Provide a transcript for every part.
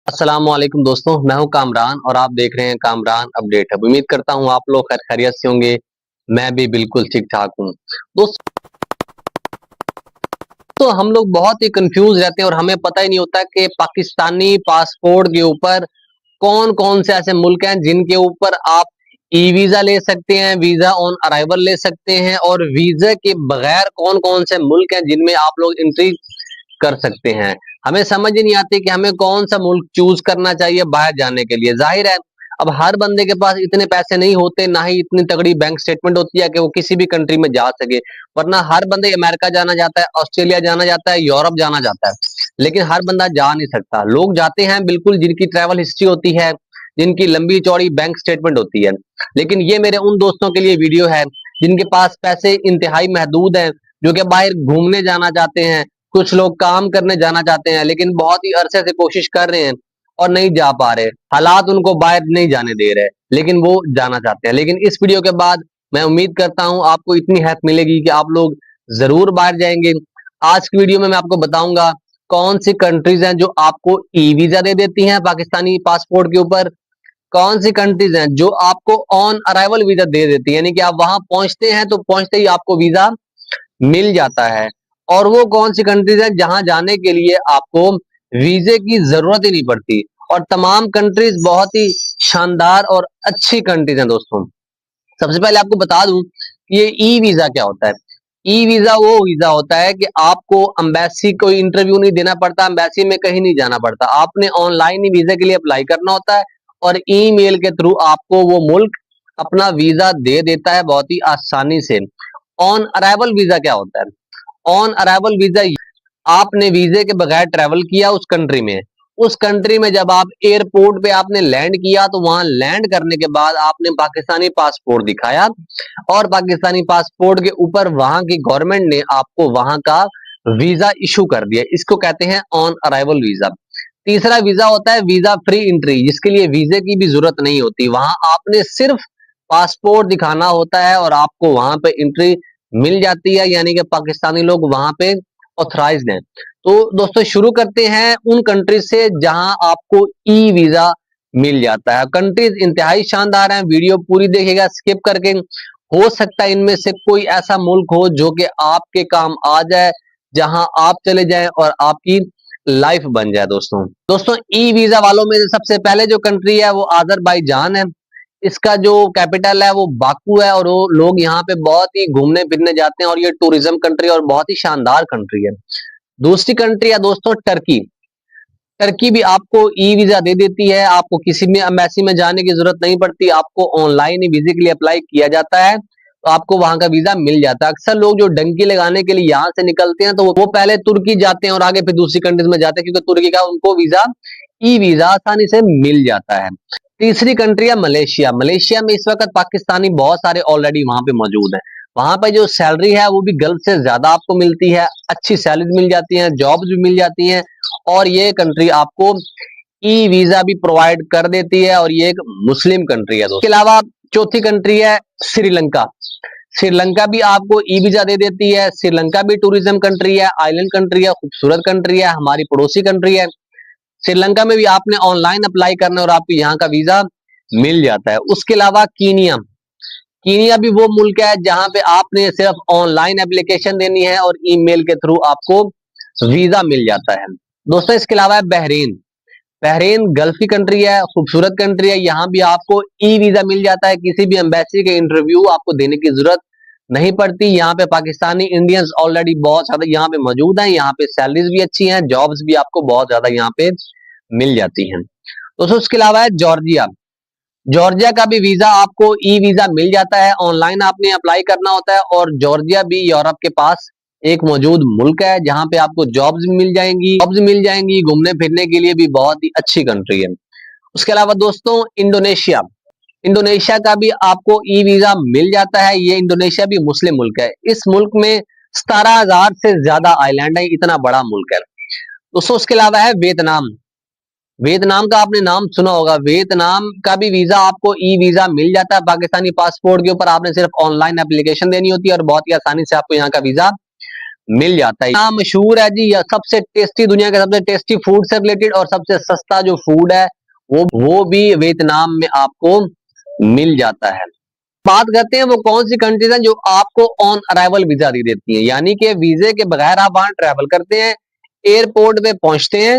अस्सलाम वालेकुम दोस्तों, मैं हूं कामरान और आप देख रहे हैं कामरान अपडेट। अब उम्मीद करता हूं आप लोग खैर खैरियत से होंगे। मैं भी बिल्कुल ठीक ठाक हूं। दोस्तों हम लोग बहुत ही कंफ्यूज रहते हैं और हमें पता ही नहीं होता कि पाकिस्तानी पासपोर्ट के ऊपर कौन कौन से ऐसे मुल्क हैं जिनके ऊपर आप ई वीजा ले सकते हैं, वीजा ऑन अराइवल ले सकते हैं, और वीजा के बगैर कौन कौन से मुल्क हैं जिनमें आप लोग एंट्री कर सकते हैं। हमें समझ ही नहीं आती कि हमें कौन सा मुल्क चूज करना चाहिए बाहर जाने के लिए। जाहिर है अब हर बंदे के पास इतने पैसे नहीं होते, ना ही इतनी तगड़ी बैंक स्टेटमेंट होती है कि वो किसी भी कंट्री में जा सके। वरना हर बंदे अमेरिका जाना चाहता है, ऑस्ट्रेलिया जाना चाहता है, यूरोप जाना चाहता है, लेकिन हर बंदा जा नहीं सकता। लोग जाते हैं बिल्कुल जिनकी ट्रैवल हिस्ट्री होती है, जिनकी लंबी चौड़ी बैंक स्टेटमेंट होती है। लेकिन ये मेरे उन दोस्तों के लिए वीडियो है जिनके पास पैसे इंतहाई महदूद हैं, जो कि बाहर घूमने जाना चाहते हैं, कुछ लोग काम करने जाना चाहते हैं, लेकिन बहुत ही अरसे से कोशिश कर रहे हैं और नहीं जा पा रहे। हालात उनको बाहर नहीं जाने दे रहे, लेकिन वो जाना चाहते हैं। लेकिन इस वीडियो के बाद मैं उम्मीद करता हूं आपको इतनी हेल्प मिलेगी कि आप लोग जरूर बाहर जाएंगे। आज की वीडियो में मैं आपको बताऊंगा कौन सी कंट्रीज हैं जो आपको ई वीजा दे देती हैं पाकिस्तानी पासपोर्ट के ऊपर, कौन सी कंट्रीज हैं जो आपको ऑन अराइवल वीजा दे देती है, यानी कि आप वहां पहुंचते हैं तो पहुंचते ही आपको वीजा मिल जाता है, और वो कौन सी कंट्रीज हैं जहां जाने के लिए आपको वीजे की जरूरत ही नहीं पड़ती। और तमाम कंट्रीज बहुत ही शानदार और अच्छी कंट्रीज हैं दोस्तों। सबसे पहले आपको बता दूं ये ई वीजा क्या होता है। ई वीजा वो वीजा होता है कि आपको एम्बेसी कोई इंटरव्यू नहीं देना पड़ता, एम्बेसी में कहीं नहीं जाना पड़ता, आपने ऑनलाइन ही वीजा के लिए अप्लाई करना होता है और ईमेल के थ्रू आपको वो मुल्क अपना वीजा दे देता है बहुत ही आसानी से। ऑन अराइवल वीजा क्या होता है? ऑन अराइवल वीजा आपने वीजे के बगैर ट्रेवल किया उस कंट्री में, उस कंट्री में जब आप एयरपोर्ट पे आपने लैंड किया तो वहां लैंड करने के बाद आपने पाकिस्तानी पासपोर्ट दिखाया और पाकिस्तानी पासपोर्ट के ऊपर वहां की गवर्नमेंट ने आपको वहां का वीजा इशू कर दिया। इसको कहते हैं ऑन अराइवल वीजा। तीसरा वीजा होता है वीजा फ्री एंट्री, जिसके लिए वीजे की भी जरूरत नहीं होती, वहां आपने सिर्फ पासपोर्ट दिखाना होता है और आपको वहां पे एंट्री मिल जाती है, यानी कि पाकिस्तानी लोग वहां पे ऑथराइज्ड हैं। तो दोस्तों शुरू करते हैं उन कंट्रीज से जहां आपको ई वीजा मिल जाता है। कंट्रीज इंतहाई शानदार हैं, वीडियो पूरी देखिएगा स्किप करके। हो सकता है इनमें से कोई ऐसा मुल्क हो जो कि आपके काम आ जाए, जहां आप चले जाएं और आपकी लाइफ बन जाए। दोस्तों ई वीजा वालों में सबसे पहले जो कंट्री है वो अजरबैजान है। इसका जो कैपिटल है वो बाकू है, और वो लोग यहाँ पे बहुत ही घूमने फिरने जाते हैं, और ये टूरिज्म कंट्री और बहुत ही शानदार कंट्री है। दूसरी कंट्री है दोस्तों टर्की। टर्की भी आपको ई वीजा दे देती है, आपको किसी भी एम्बेसी में जाने की जरूरत नहीं पड़ती, आपको ऑनलाइन ही वीजे के लिए अप्लाई किया जाता है तो आपको वहां का वीजा मिल जाता है। अक्सर लोग जो डंकी लगाने के लिए यहाँ से निकलते हैं तो वो पहले तुर्की जाते हैं और आगे फिर दूसरी कंट्रीज में जाते हैं, क्योंकि तुर्की का उनको वीजा ई वीजा आसानी से मिल जाता है। तीसरी कंट्री है मलेशिया। मलेशिया में इस वक्त पाकिस्तानी बहुत सारे ऑलरेडी वहां पे मौजूद हैं। वहां पे जो सैलरी है वो भी गल्फ से ज्यादा आपको मिलती है, अच्छी सैलरी मिल जाती है, जॉब्स भी मिल जाती हैं, और ये कंट्री आपको ई वीजा भी प्रोवाइड कर देती है, और ये एक मुस्लिम कंट्री है। इसके अलावा चौथी कंट्री है श्रीलंका। श्रीलंका भी आपको ई वीजा दे देती है। श्रीलंका भी टूरिज्म कंट्री है, आइलैंड कंट्री है, खूबसूरत कंट्री है, हमारी पड़ोसी कंट्री है। श्रीलंका में भी आपने ऑनलाइन अप्लाई करना और आपको यहाँ का वीजा मिल जाता है। उसके अलावा कीनिया। कीनिया भी वो मुल्क है जहां पे आपने सिर्फ ऑनलाइन एप्लीकेशन देनी है और ईमेल के थ्रू आपको वीजा मिल जाता है। दोस्तों इसके अलावा है बहरीन। बहरीन गल्फ की कंट्री है, खूबसूरत कंट्री है, यहाँ भी आपको ई वीजा मिल जाता है, किसी भी एम्बेसी के इंटरव्यू आपको देने की जरूरत नहीं पड़ती। यहाँ पे पाकिस्तानी इंडियंस ऑलरेडी बहुत ज्यादा यहाँ पे मौजूद हैं, यहाँ पे सैलरीज भी अच्छी हैं, जॉब्स भी आपको बहुत ज्यादा यहाँ पे मिल जाती हैं। दोस्तों उसके अलावा है जॉर्जिया। जॉर्जिया का भी वीजा आपको ई वीजा मिल जाता है, ऑनलाइन आपने अप्लाई करना होता है, और जॉर्जिया भी यूरोप के पास एक मौजूद मुल्क है जहां पे आपको जॉब्स मिल जाएंगी, घूमने फिरने के लिए भी बहुत ही अच्छी कंट्री है। उसके अलावा दोस्तों इंडोनेशिया। इंडोनेशिया का भी आपको ई वीजा मिल जाता है। ये इंडोनेशिया भी मुस्लिम मुल्क है। इस मुल्क में 17,000 से ज्यादा आइलैंड है, इतना बड़ा मुल्क है। दोस्तों उसके अलावा है वियतनाम। वियतनाम का आपने नाम सुना होगा। वियतनाम का भी वीजा आपको ई वीजा मिल जाता है पाकिस्तानी पासपोर्ट के ऊपर, आपने सिर्फ ऑनलाइन एप्लीकेशन देनी होती है और बहुत ही आसानी से आपको यहाँ का वीजा मिल जाता है। यहाँ मशहूर है जी, या सबसे टेस्टी, दुनिया के सबसे टेस्टी फूड से रिलेटेड और सबसे सस्ता जो फूड है वो भी वियतनाम में आपको मिल जाता है। बात करते हैं वो कौन सी कंट्रीज हैं जो आपको ऑन अराइवल वीजा दे देती हैं, यानी कि वीजे के बगैर आप वहां ट्रैवल करते हैं, एयरपोर्ट पे पहुंचते हैं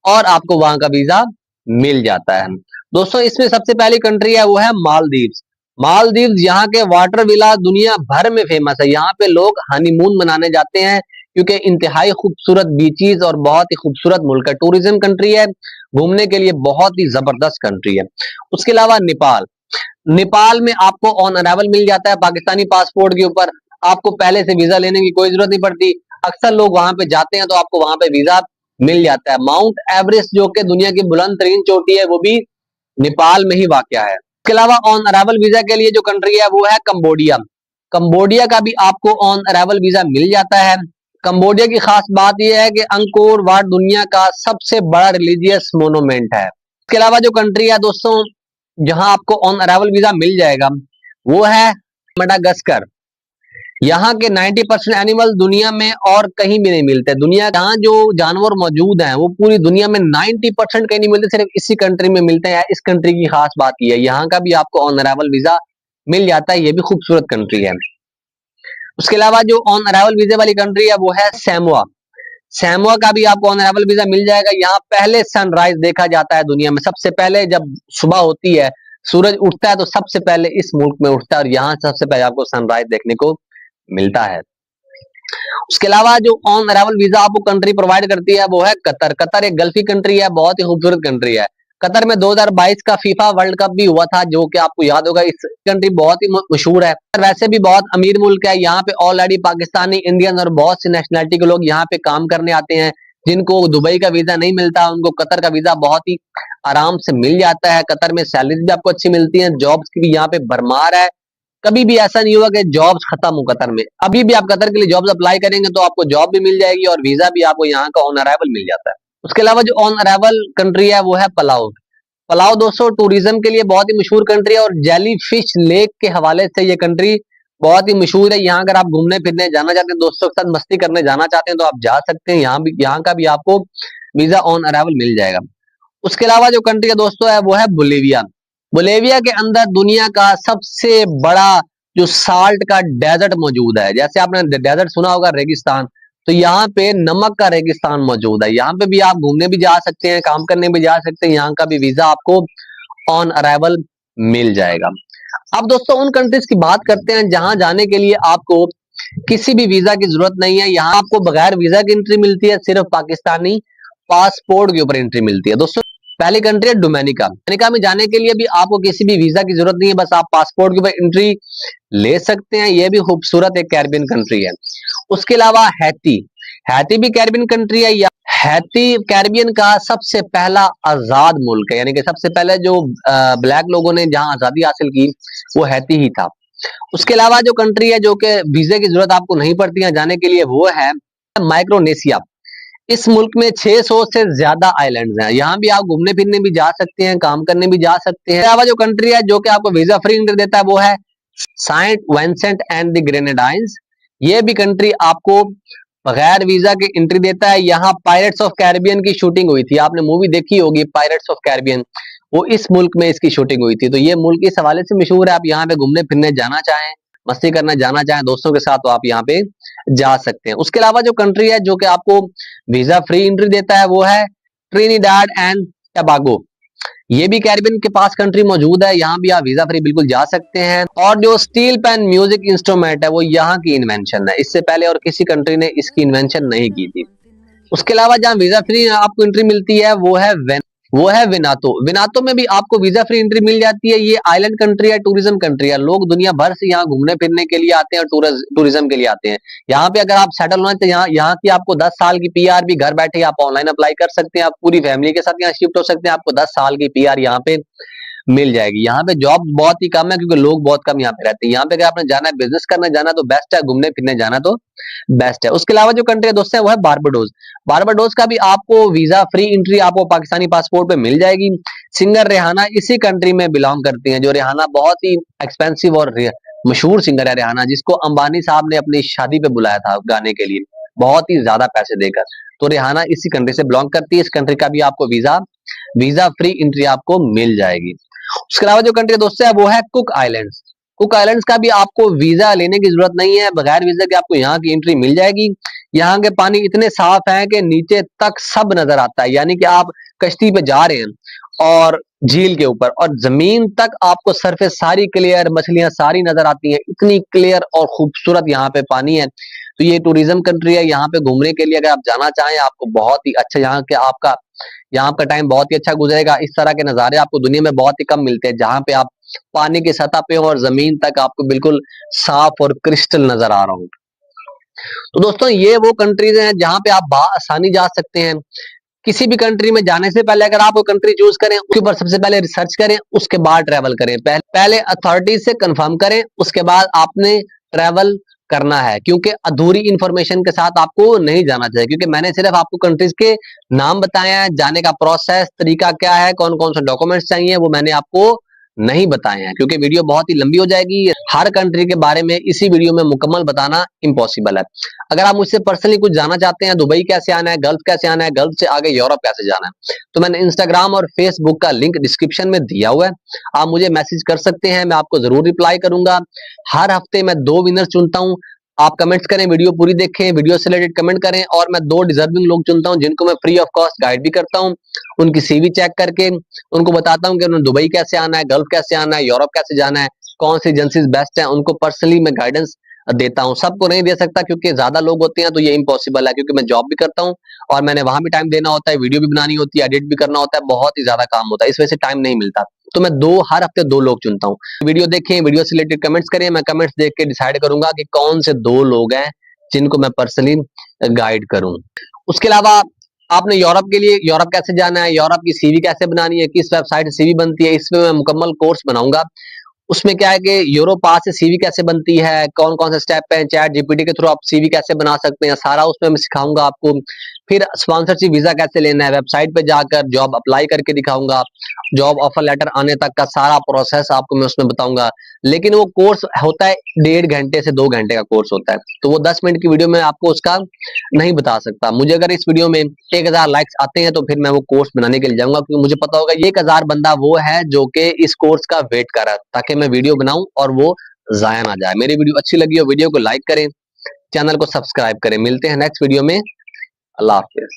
और आपको वहां का वीजा मिल जाता है। दोस्तों इसमें सबसे पहली कंट्री है वो है मालदीव्स। मालदीव्स यहाँ के वाटर विला दुनिया भर में फेमस है। यहाँ पे लोग हनीमून मनाने जाते हैं क्योंकि इंतहाई खूबसूरत बीचीज और बहुत ही खूबसूरत मुल्क है, टूरिज्म कंट्री है, घूमने के लिए बहुत ही जबरदस्त कंट्री है। उसके अलावा नेपाल, नेपाल में आपको ऑन अराइवल मिल जाता है पाकिस्तानी पासपोर्ट के ऊपर, आपको पहले से वीजा लेने की कोई जरूरत नहीं पड़ती। अक्सर लोग वहां पे जाते हैं तो आपको वहां पे वीजा मिल जाता है। माउंट एवरेस्ट जो कि दुनिया की बुलंद तरीन चोटी है वो भी नेपाल में ही वाक़या है। इसके अलावा ऑन अराइवल वीजा के लिए जो कंट्री है वो है कंबोडिया। कंबोडिया का भी आपको ऑन अराइवल वीजा मिल जाता है। कंबोडिया की खास बात यह है कि अंकोर वाट दुनिया का सबसे बड़ा रिलीजियस मोनूमेंट है। इसके अलावा जो कंट्री है दोस्तों जहां आपको ऑन अराइवल वीजा मिल जाएगा वो है मडागास्कर। यहाँ के 90% एनिमल दुनिया में और कहीं भी नहीं मिलते। दुनिया जहाँ जो जानवर मौजूद हैं वो पूरी दुनिया में 90% कहीं नहीं मिलते, सिर्फ इसी कंट्री में मिलते हैं। इस कंट्री की खास बात यह है, यहाँ का भी आपको ऑन अराइवल वीजा मिल जाता है, ये भी खूबसूरत कंट्री है। उसके अलावा जो ऑन अराइवल वीजा वाली कंट्री है वो है सैमोआ। सैमोआ का भी आपको ऑन अराइवल वीजा मिल जाएगा। यहाँ पहले सनराइज देखा जाता है दुनिया में, सबसे पहले जब सुबह होती है, सूरज उठता है तो सबसे पहले इस मुल्क में उठता है और यहाँ सबसे पहले आपको सनराइज देखने को मिलता है। उसके अलावा जो ऑन अराइवल वीजा आपको कंट्री प्रोवाइड करती है वो है कतर। कतर एक गल्फी कंट्री है, बहुत ही खूबसूरत कंट्री है। कतर में 2022 का फीफा वर्ल्ड कप भी हुआ था, जो कि आपको याद होगा। इस कंट्री बहुत ही मशहूर है, वैसे भी बहुत अमीर मुल्क है। यहाँ पे ऑलरेडी पाकिस्तानी, इंडियन और बहुत सी नेशनलिटी के लोग यहाँ पे काम करने आते हैं। जिनको दुबई का वीजा नहीं मिलता उनको कतर का वीजा बहुत ही आराम से मिल जाता है। कतर में सैलरी भी आपको अच्छी मिलती है, जॉब्स की भी यहाँ पे भरमार है। कभी भी ऐसा नहीं हुआ कि जॉब्स खत्म हो कतर में। अभी भी आप कतर के लिए जॉब्स अप्लाई करेंगे तो आपको जॉब भी मिल जाएगी और वीजा भी आपको यहाँ का ऑन अराइवल मिल जाता है। उसके अलावा जो ऑन अराइवल कंट्री है वो है पलाउ। पलाउ दोस्तों टूरिज्म के लिए बहुत ही मशहूर कंट्री है और जेली फिश लेक के हवाले से ये कंट्री बहुत ही मशहूर है। यहाँ अगर आप घूमने फिरने जाना चाहते हैं, दोस्तों के साथ मस्ती करने जाना चाहते हैं तो आप जा सकते हैं। यहाँ का भी आपको वीजा ऑन अराइवल मिल जाएगा। उसके अलावा जो कंट्री है दोस्तों है वो है बोलिविया। बोलिविया के अंदर दुनिया का सबसे बड़ा जो साल्ट का डेजर्ट मौजूद है। जैसे आपने डेजर्ट सुना होगा रेगिस्तान, तो यहाँ पे नमक का रेगिस्तान मौजूद है। यहाँ पे भी आप घूमने भी जा सकते हैं, काम करने भी जा सकते हैं। यहाँ का भी वीजा आपको ऑन अराइवल मिल जाएगा। अब दोस्तों उन कंट्रीज की बात करते हैं जहां जाने के लिए आपको किसी भी वीजा की जरूरत नहीं है। यहाँ आपको बगैर वीजा की एंट्री मिलती है, सिर्फ पाकिस्तानी पासपोर्ट के ऊपर एंट्री मिलती है। दोस्तों पहली कंट्री है डोमिनिका। डोमिनिका में जाने के लिए भी आपको किसी भी वीजा की जरूरत नहीं है, बस आप पासपोर्ट के ऊपर एंट्री ले सकते हैं। यह भी खूबसूरत एक कैरिबियन कंट्री है। उसके अलावा हैती, हैती भी कैरिबियन कंट्री है। हैती कैरिबियन का सबसे पहला आजाद मुल्क है, यानी कि सबसे पहले जो ब्लैक लोगों ने जहां आजादी हासिल की वो हैती ही था। उसके अलावा जो कंट्री है जो कि वीजे की जरूरत आपको नहीं पड़ती है जाने के लिए वो है माइक्रोनेशिया। इस मुल्क में 600 से ज्यादा आइलैंड्स हैं। यहाँ भी आप घूमने फिरने भी जा सकते हैं, काम करने भी जा सकते हैं। अलावा जो कंट्री है जो कि आपको वीजा फ्री एंट्री देता है वो है Saint Vincent and the Grenadines. ये भी कंट्री आपको बगैर वीजा के एंट्री देता है। यहाँ पायरेट्स ऑफ कैरिबियन की शूटिंग हुई थी, आपने मूवी देखी होगी पायरेट्स ऑफ कैरिबियन, वो इस मुल्क में इसकी शूटिंग हुई थी। तो ये मुल्क इस हवाले से मशहूर है। आप यहाँ पे घूमने फिरने जाना चाहें, मस्ती करना जाना चाहें दोस्तों के साथ, तो आप यहाँ पे जा सकते हैं। उसके अलावा जो कंट्री है जो कि आपको वीजा फ्री एंट्री देता है वो है ट्रिनिडाड एंड टोबैगो। ये भी कैरिबियन के पास कंट्री मौजूद है, यहाँ भी आप वीजा फ्री बिल्कुल जा सकते हैं। और जो स्टील पेन म्यूजिक इंस्ट्रूमेंट है वो यहाँ की इन्वेंशन है, इससे पहले और किसी कंट्री ने इसकी इन्वेंशन नहीं की थी। उसके अलावा जहाँ वीजा फ्री आपको एंट्री मिलती है वो है वेनातो। वेनातो में भी आपको वीजा फ्री एंट्री मिल जाती है। ये आइलैंड कंट्री है, टूरिज्म कंट्री है। लोग दुनिया भर से यहाँ घूमने फिरने के लिए आते हैं और टूरिज्म के लिए आते हैं। यहाँ पे अगर आप सेटल होना तो यहाँ की आपको 10 साल की पीआर भी घर बैठे आप ऑनलाइन अप्लाई कर सकते हैं। आप पूरी फैमिली के साथ यहाँ शिफ्ट हो सकते हैं, आपको 10 साल की पीआर यहाँ पे मिल जाएगी। यहाँ पे जॉब बहुत ही कम है क्योंकि लोग बहुत कम यहाँ पे रहते हैं। यहाँ पे अगर आपने जाना है, बिजनेस करने जाना तो बेस्ट है, घूमने फिरने जाना तो बेस्ट है। उसके अलावा जो कंट्री है दोस्तों वो है बारबाडोस। बारबाडोस का भी आपको वीजा फ्री एंट्री आपको पाकिस्तानी पासपोर्ट पे मिल जाएगी। सिंगर रेहाना इसी कंट्री में बिलोंग करती है। जो रेहाना बहुत ही एक्सपेंसिव और मशहूर सिंगर है रेहाना, जिसको अंबानी साहब ने अपनी शादी पे बुलाया था गाने के लिए। बहुत ही ज्यादा पैसे देकर। तो रिहाना इसी कंट्री से बिलोंग करती है। इस कंट्री का भी आपको वीजा फ्री एंट्री आपको मिल जाएगी। उसके अलावा जो कंट्री दोस्तों है वो है कुक आइलैंड्स। कुक आइलैंड्स का भी आपको वीजा लेने की जरूरत नहीं है, बगैर वीजा के आपको यहाँ की एंट्री मिल जाएगी। यहाँ के पानी इतने साफ हैं कि नीचे तक सब नजर आता है, यानी कि आप कश्ती पे जा रहे हैं और झील के ऊपर और जमीन तक आपको सरफेस सारी क्लियर, मछलियां सारी नजर आती हैं, इतनी क्लियर और खूबसूरत यहाँ पे पानी है। तो ये टूरिज्म कंट्री है, यहाँ पे घूमने के लिए अगर आप जाना चाहें आपको बहुत ही अच्छा यहाँ का टाइम बहुत ही अच्छा गुजरेगा। इस तरह के नजारे आपको दुनिया में बहुत ही कम मिलते हैं, जहां पे आप पानी की सतह पे हो और जमीन तक आपको बिल्कुल साफ और क्रिस्टल नजर आ रहा हो। तो दोस्तों ये वो कंट्रीज हैं जहां पे आप आसानी जा सकते हैं। किसी भी कंट्री में जाने से पहले अगर आप वो कंट्री चूज करें उसके ऊपर सबसे पहले रिसर्च करें, उसके बाद ट्रेवल करें। पहले अथॉरिटीज से कंफर्म करें, उसके बाद आपने ट्रेवल करना है, क्योंकि अधूरी इंफॉर्मेशन के साथ आपको नहीं जाना चाहिए। क्योंकि मैंने सिर्फ आपको कंट्रीज के नाम बताए हैं, जाने का प्रोसेस तरीका क्या है, कौन कौन से डॉक्यूमेंट्स चाहिए वो मैंने आपको नहीं बताए हैं, क्योंकि वीडियो बहुत ही लंबी हो जाएगी। हर कंट्री के बारे में इसी वीडियो में मुकम्मल बताना इम्पॉसिबल है। अगर आप मुझसे पर्सनली कुछ जानना चाहते हैं, दुबई कैसे आना है, गल्फ कैसे आना है, गल्फ से आगे यूरोप कैसे जाना है, तो मैंने इंस्टाग्राम और फेसबुक का लिंक डिस्क्रिप्शन में दिया हुआ है, आप मुझे मैसेज कर सकते हैं, मैं आपको जरूर रिप्लाई करूंगा। हर हफ्ते मैं 2 विनर चुनता हूं। आप कमेंट्स करें, वीडियो पूरी देखें, वीडियो से रिलेटेड कमेंट करें, और मैं 2 डिजर्विंग लोग चुनता हूं जिनको मैं फ्री ऑफ कॉस्ट गाइड भी करता हूं। उनकी सीवी चेक करके उनको बताता हूं कि उन्हें दुबई कैसे आना है, गल्फ कैसे आना है, यूरोप कैसे जाना है, कौन सी एजेंसीज बेस्ट है, उनको पर्सनली मैं गाइडेंस देता हूं। सबको नहीं दे सकता क्योंकि ज्यादा लोग होते हैं, तो ये इम्पॉसिबल है, क्योंकि मैं जॉब भी करता हूं और मैंने वहां भी टाइम देना होता है, वीडियो भी बनानी होती है, एडिट भी करना होता है, बहुत ही ज्यादा काम होता है, इस वजह से टाइम नहीं मिलता। तो मैं हर हफ्ते 2 लोग चुनता हूँ। वीडियो देखें, वीडियो से रिलेटेड कमेंट्स करें, मैं कमेंट्स देख के डिसाइड करूंगा कि कौन से 2 लोग हैं जिनको मैं पर्सनली गाइड करूं। उसके अलावा आपने यूरोप कैसे जाना है, यूरोप की सीवी कैसे बनानी है, किस वेबसाइट से सीवी बनती है, इसमें मैं मुकम्मल कोर्स बनाऊंगा। उसमें क्या है कि यूरोप पास से सीवी कैसे बनती है, कौन कौन से स्टेप है, चैट जीपीटी के थ्रू आप सीवी कैसे बना सकते हैं, सारा उसमें मैं सिखाऊंगा आपको। फिर स्पॉन्सरशिप वीजा कैसे लेना है, वेबसाइट पे जाकर जॉब अप्लाई करके दिखाऊंगा, जॉब ऑफर लेटर आने तक का सारा प्रोसेस आपको मैं उसमें बताऊंगा। लेकिन वो कोर्स होता है 1.5 घंटे से 2 घंटे का कोर्स होता है, तो वो 10 मिनट की वीडियो में आपको उसका नहीं बता सकता। मुझे अगर इस वीडियो में 1000 लाइक्स आते हैं तो फिर मैं वो कोर्स बनाने के लिए जाऊंगा, क्योंकि मुझे पता होगा ये 1000 बंदा वो है जो कि इस कोर्स का वेट कर रहा है, ताकि मैं वीडियो बनाऊं और वो जाया ना जाए। मेरी वीडियो अच्छी लगी हो वीडियो को लाइक करें, चैनल को सब्सक्राइब करें। मिलते हैं नेक्स्ट वीडियो में। अल्लाह हाफिज।